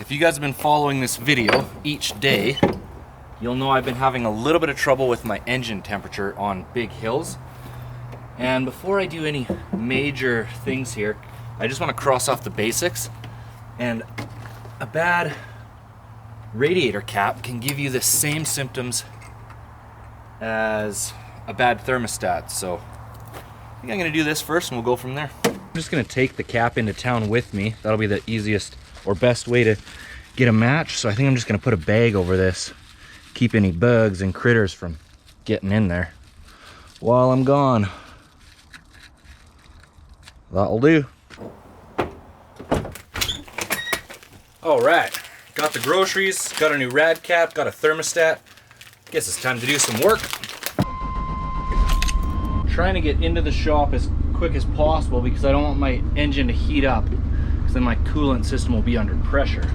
If you guys have been following this video each day, you'll know I've been having a little bit of trouble with my engine temperature on big hills. And before I do any major things here, I just want to cross off the basics. And a bad radiator cap can give you the same symptoms as a bad thermostat. So I think I'm going to do this first and we'll go from there. I'm just going to take the cap into town with me. That'll be the easiest or best way to get a match. So I think I'm just going to put a bag over this, keep any bugs and critters from getting in there while I'm gone. That'll do. All right, got the groceries, got a new rad cap, got a thermostat. Guess it's time to do some work. Trying to get into the shop as quick as possible because I don't want my engine to heat up, because then my coolant system will be under pressure.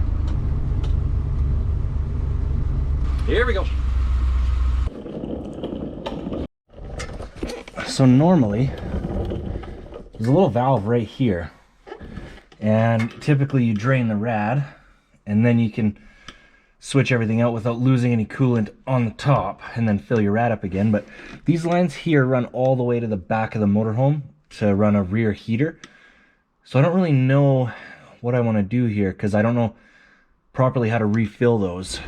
Here we go. So normally, there's a little valve right here, and typically you drain the rad, and then you can switch everything out without losing any coolant on the top, and then fill your rad up again. But these lines here run all the way to the back of the motorhome to run a rear heater. So I don't really know what I want to do here, because I don't know properly how to refill those.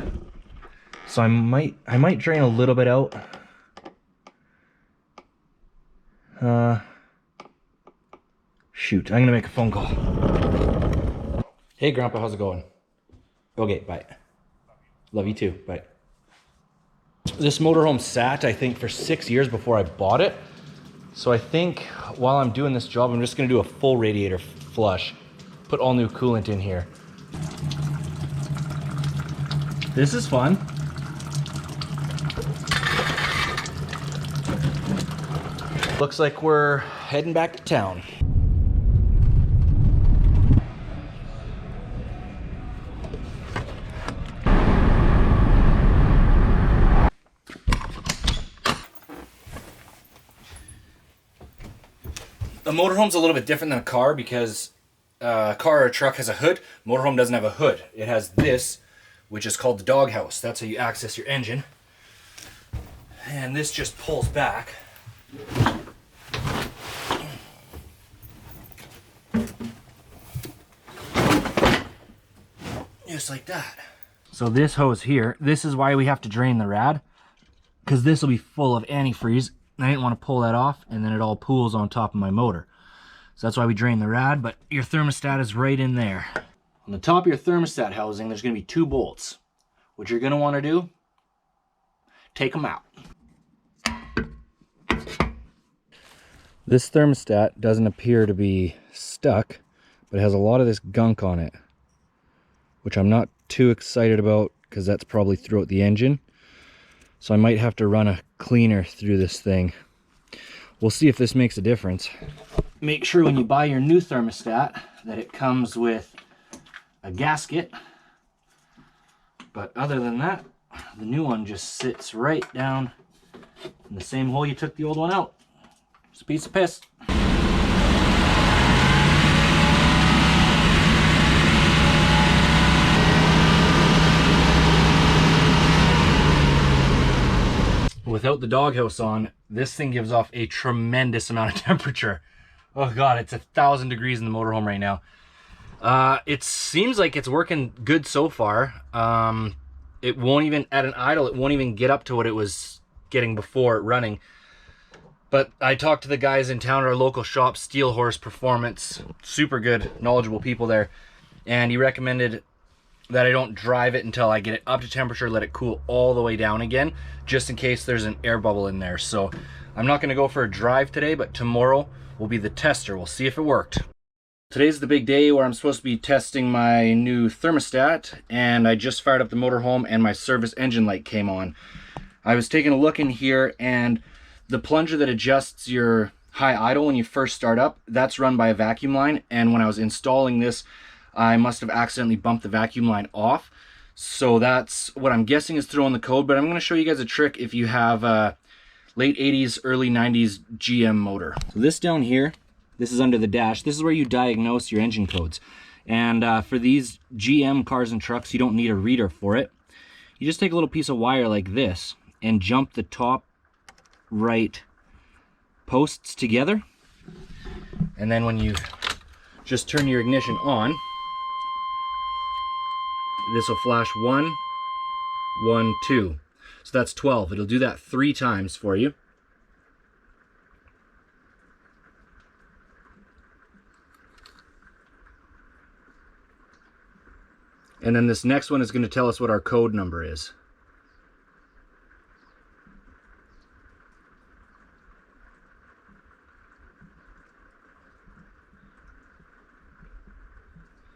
So I might drain a little bit out. Shoot, I'm gonna make a phone call. Hey Grandpa, how's it going? Okay, bye. Love you too, bye. This motorhome sat, I think, for 6 years before I bought it. So I think while I'm doing this job, I'm just gonna do a full radiator flush. Put all new coolant in here. This is fun. Looks like we're heading back to town. A motorhome's a little bit different than a car because a car or a truck has a hood. Motorhome doesn't have a hood. It has this, which is called the doghouse. That's how you access your engine. And this just pulls back. Just like that. So this hose here, this is why we have to drain the rad, because this will be full of antifreeze. I didn't want to pull that off, and then it all pools on top of my motor. So that's why we drain the rad, but your thermostat is right in there. On the top of your thermostat housing, there's going to be 2 bolts. What you're going to want to do, take them out. This thermostat doesn't appear to be stuck, but it has a lot of this gunk on it, which I'm not too excited about because that's probably throughout the engine. So I might have to run a cleaner through this thing. We'll see if this makes a difference. Make sure when you buy your new thermostat that it comes with a gasket. But other than that, the new one just sits right down in the same hole you took the old one out. It's a piece of piss. Without the doghouse on, this thing gives off a tremendous amount of temperature. Oh god, it's 1,000 degrees in the motorhome right now. It seems like it's working good so far. It won't even, at an idle, it won't even get up to what it was getting before running. But I talked to the guys in town at our local shop, Steel Horse Performance, super good, knowledgeable people there. And he recommended that I don't drive it until I get it up to temperature, let it cool all the way down again, just in case there's an air bubble in there. So I'm not gonna go for a drive today, but tomorrow will be the tester. We'll see if it worked. Today's the big day where I'm supposed to be testing my new thermostat, and I just fired up the motorhome and my service engine light came on. I was taking a look in here, and the plunger that adjusts your high idle when you first start up, that's run by a vacuum line, and when I was installing this, I must have accidentally bumped the vacuum line off. So that's what I'm guessing is throwing the code, but I'm going to show you guys a trick if you have a late 80s, early 90s GM motor. So this down here, this is under the dash. This is where you diagnose your engine codes. And for these GM cars and trucks, you don't need a reader for it. You just take a little piece of wire like this and jump the top right posts together. And then when you just turn your ignition on, this will flash 1, 1, 2. So that's 12. It'll do that 3 times for you. And then this next one is going to tell us what our code number is.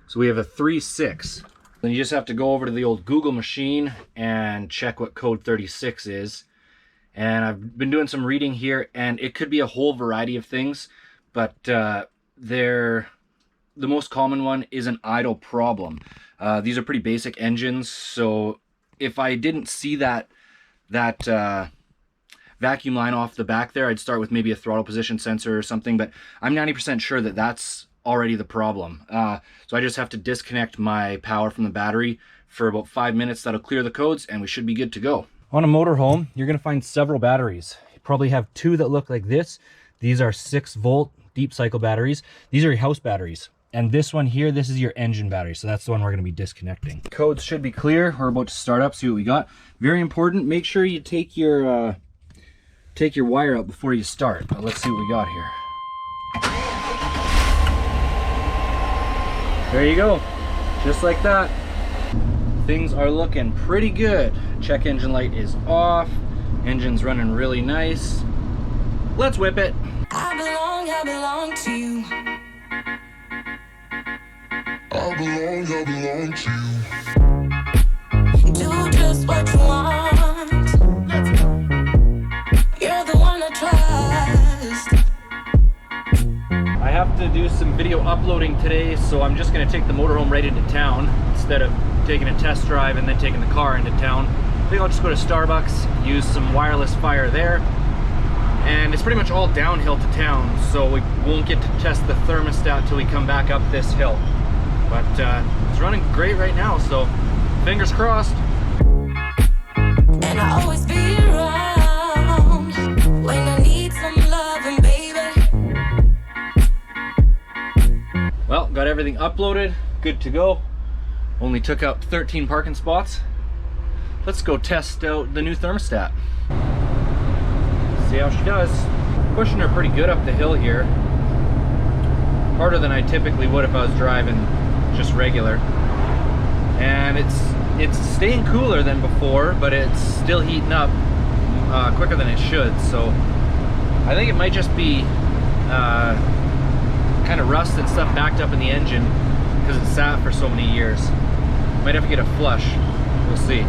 So we have a 3-6. Then you just have to go over to the old Google machine and check what code 36 is. And I've been doing some reading here, and it could be a whole variety of things, but the most common one is an idle problem. These are pretty basic engines, so if I didn't see that vacuum line off the back there, I'd start with maybe a throttle position sensor or something, but I'm 90% sure that that's already the problem. So I just have to disconnect my power from the battery for about 5 minutes. That'll clear the codes and we should be good to go. On a motorhome, you're gonna find several batteries. You probably have 2 that look like this. These are 6-volt deep cycle batteries. These are your house batteries. And this one here, this is your engine battery. So that's the one we're gonna be disconnecting. Codes should be clear. We're about to start up, see what we got. Very important, make sure you take your wire out before you start. But let's see what we got here. There you go, just like that. Things are looking pretty good. Check engine light is off. Engine's running really nice. Let's whip it. I belong to you. I belong to you. Do just what you want. Let's go. You're the one I trust. I have to do some video uploading today, so I'm just gonna take the motorhome right into town instead of taking a test drive and then taking the car into town. I think I'll just go to Starbucks, use some wireless fire there, and it's pretty much all downhill to town, so we won't get to test the thermostat till we come back up this hill. But it's running great right now, so fingers crossed. And I always be around when I need some loving, baby. Well, got everything uploaded, good to go. Only took out 13 parking spots. Let's go test out the new thermostat. See how she does. Pushing her pretty good up the hill here. Harder than I typically would if I was driving just regular. And it's staying cooler than before, but it's still heating up quicker than it should. So I think it might just be kind of rust and stuff backed up in the engine because it sat for so many years. Might have to get a flush. We'll see.